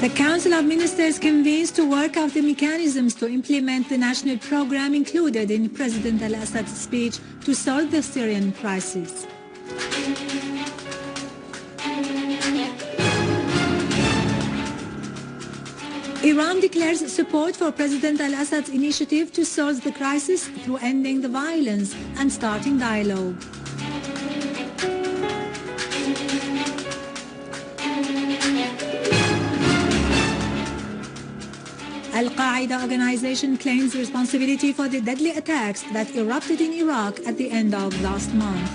The Council of Ministers convenes to work out the mechanisms to implement the national program included in President Al-Assad's speech to solve the Syrian crisis. Iran declares support for President Al-Assad's initiative to solve the crisis through ending the violence and starting dialogue. Al-Qaeda Organization claims responsibility for the deadly attacks that erupted in Iraq at the end of last month.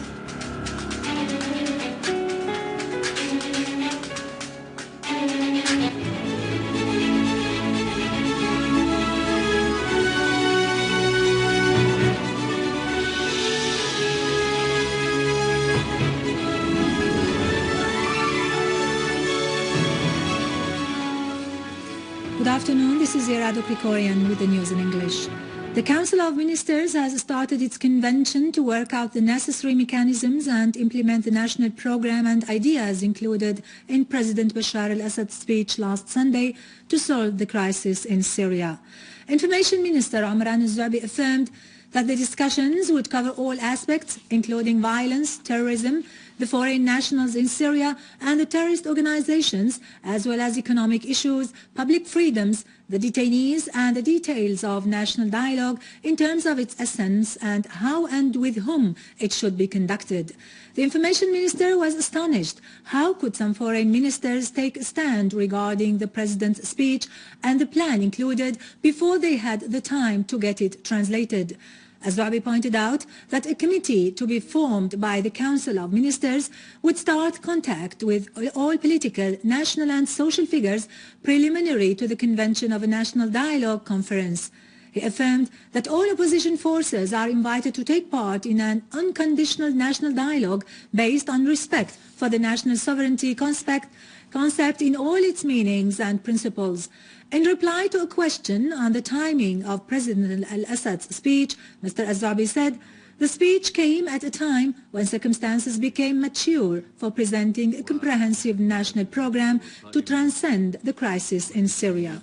Good afternoon, this is Irado Krikorian with the news in English. The Council of Ministers has started its convention to work out the necessary mechanisms and implement the national program and ideas included in President Bashar al-Assad's speech last Sunday to solve the crisis in Syria. Information Minister Omran al-Zabi affirmed that the discussions would cover all aspects, including violence, terrorism, the foreign nationals in Syria and the terrorist organizations, as well as economic issues, public freedoms, the detainees and the details of national dialogue in terms of its essence and how and with whom it should be conducted. The Information Minister was astonished. How could some foreign ministers take a stand regarding the President's speech and the plan included before they had the time to get it translated? Azrabi pointed out that a committee to be formed by the Council of Ministers would start contact with all political, national and social figures preliminary to the convention of a national dialogue conference. He affirmed that all opposition forces are invited to take part in an unconditional national dialogue based on respect for the national sovereignty concept in all its meanings and principles. In reply to a question on the timing of President Al-Assad's speech, Mr. Azrabi said, the speech came at a time when circumstances became mature for presenting a comprehensive national program to transcend the crisis in Syria.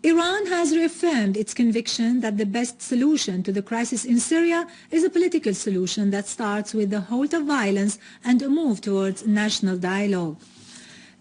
Iran has reaffirmed its conviction that the best solution to the crisis in Syria is a political solution that starts with the halt of violence and a move towards national dialogue.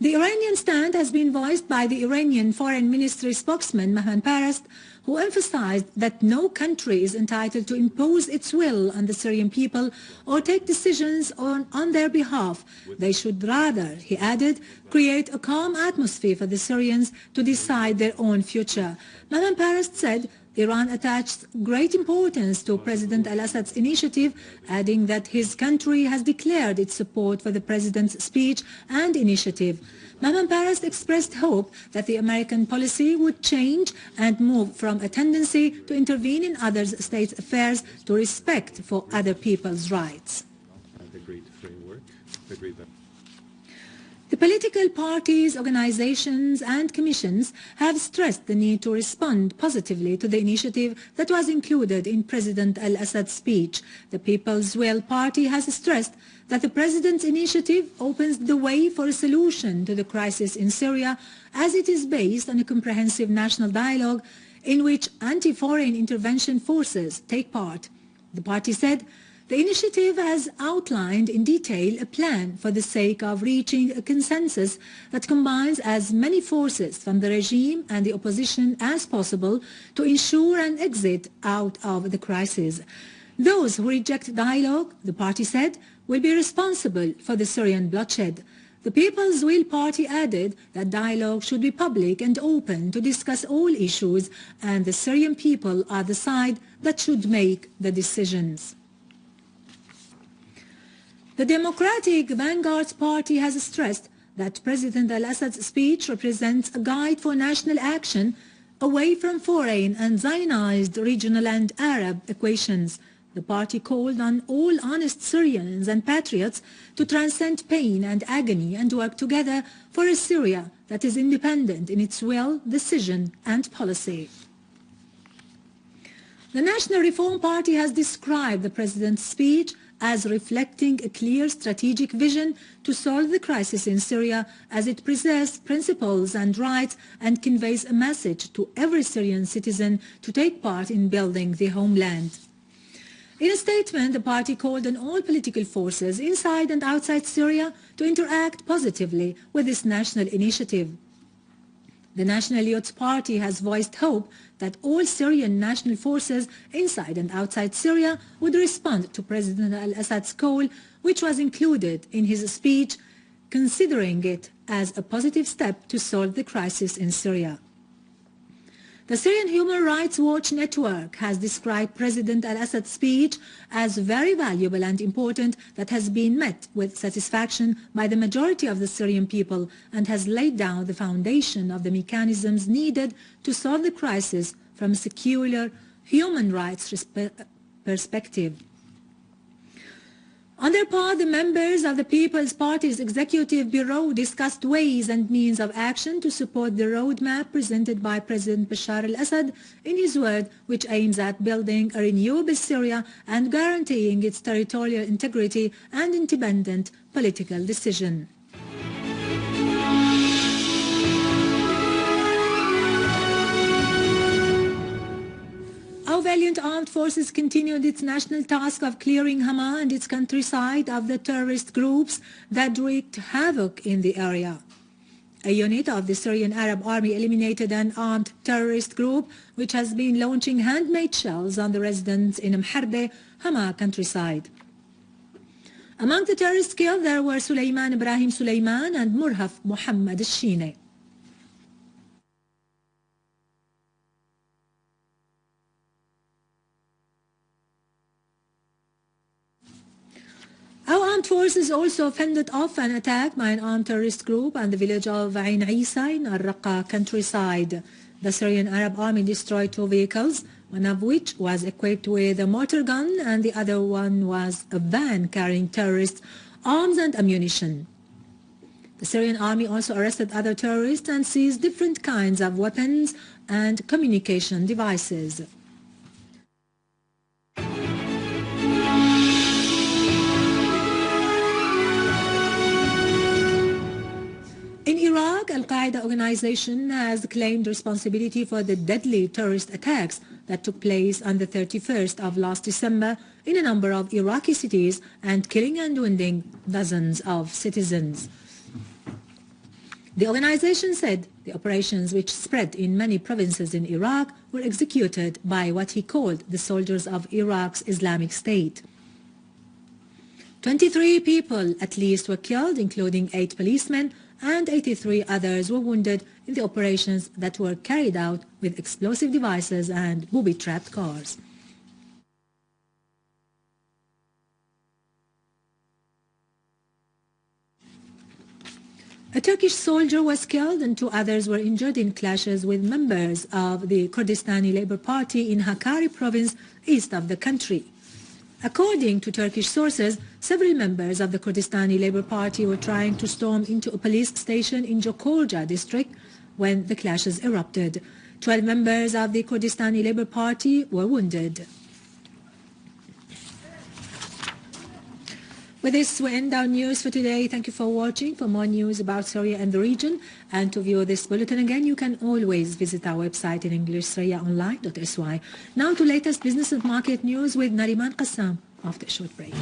The Iranian stand has been voiced by the Iranian Foreign Ministry spokesman Mehmanparast, who emphasized that no country is entitled to impose its will on the Syrian people or take decisions on their behalf. They should rather, he added, create a calm atmosphere for the Syrians to decide their own future. Mehmanparast said Iran attaches great importance to President Al-Assad's initiative, adding that his country has declared its support for the President's speech and initiative. Mehmanparast expressed hope that the American policy would change and move from a tendency to intervene in other states' affairs to respect for other people's rights. Agreed framework. Agreed that. The political parties, organizations and commissions have stressed the need to respond positively to the initiative that was included in President Al-Assad's speech. The People's Will Party has stressed that the President's initiative opens the way for a solution to the crisis in Syria, as it is based on a comprehensive national dialogue in which anti-foreign intervention forces take part. The party said, the initiative has outlined in detail a plan for the sake of reaching a consensus that combines as many forces from the regime and the opposition as possible to ensure an exit out of the crisis. Those who reject dialogue, the party said, will be responsible for the Syrian bloodshed. The People's Will Party added that dialogue should be public and open to discuss all issues, and the Syrian people are the side that should make the decisions. The Democratic Vanguard's party has stressed that President Al-Assad's speech represents a guide for national action away from foreign and Zionist regional and Arab equations. The party called on all honest Syrians and patriots to transcend pain and agony and work together for a Syria that is independent in its will, decision and policy. The National Reform Party has described the President's speech as reflecting a clear strategic vision to solve the crisis in Syria, as it preserves principles and rights and conveys a message to every Syrian citizen to take part in building the homeland. In a statement, the party called on all political forces inside and outside Syria to interact positively with this national initiative. The National Youth Party has voiced hope that all Syrian national forces inside and outside Syria would respond to President Al-Assad's call, which was included in his speech, considering it as a positive step to solve the crisis in Syria. The Syrian Human Rights Watch Network has described President Al-Assad's speech as very valuable and important, that has been met with satisfaction by the majority of the Syrian people, and has laid down the foundation of the mechanisms needed to solve the crisis from a secular human rights perspective. On their part, the members of the People's Party's Executive Bureau discussed ways and means of action to support the roadmap presented by President Bashar al-Assad in his word, which aims at building a renewable Syria and guaranteeing its territorial integrity and independent political decision. Our valiant armed forces continued its national task of clearing Hama and its countryside of the terrorist groups that wreaked havoc in the area. A unit of the Syrian Arab Army eliminated an armed terrorist group which has been launching handmade shells on the residents in Mehmanparast, Hama countryside. Among the terrorists killed there were Sulaiman Ibrahim Sulaiman and Murhaf Muhammad al-Shine. Our armed forces also fended off an attack by an armed terrorist group on the village of Ain Isa in Al-Raqqa countryside. The Syrian Arab Army destroyed 2 vehicles, one of which was equipped with a mortar gun and the other one was a van carrying terrorists' arms and ammunition. The Syrian Army also arrested other terrorists and seized different kinds of weapons and communication devices. In Iraq, Al-Qaeda Organization has claimed responsibility for the deadly terrorist attacks that took place on the 31st of last December in a number of Iraqi cities and killing and wounding dozens of citizens. The organization said the operations, which spread in many provinces in Iraq, were executed by what he called the soldiers of Iraq's Islamic State. 23 people at least were killed, including 8 policemen, and 83 others were wounded in the operations that were carried out with explosive devices and booby-trapped cars. A Turkish soldier was killed and 2 others were injured in clashes with members of the Kurdistani Labour Party in Hakkari province, east of the country. According to Turkish sources, several members of the Kurdistani Labour Party were trying to storm into a police station in Jokorja district when the clashes erupted. 12 members of the Kurdistani Labour Party were wounded. With this, we end our news for today. Thank you for watching. For more news about Syria and the region, and to view this bulletin again, you can always visit our website in English, syriaonline.sy. Now to latest business and market news with Nariman Qassam after a short break.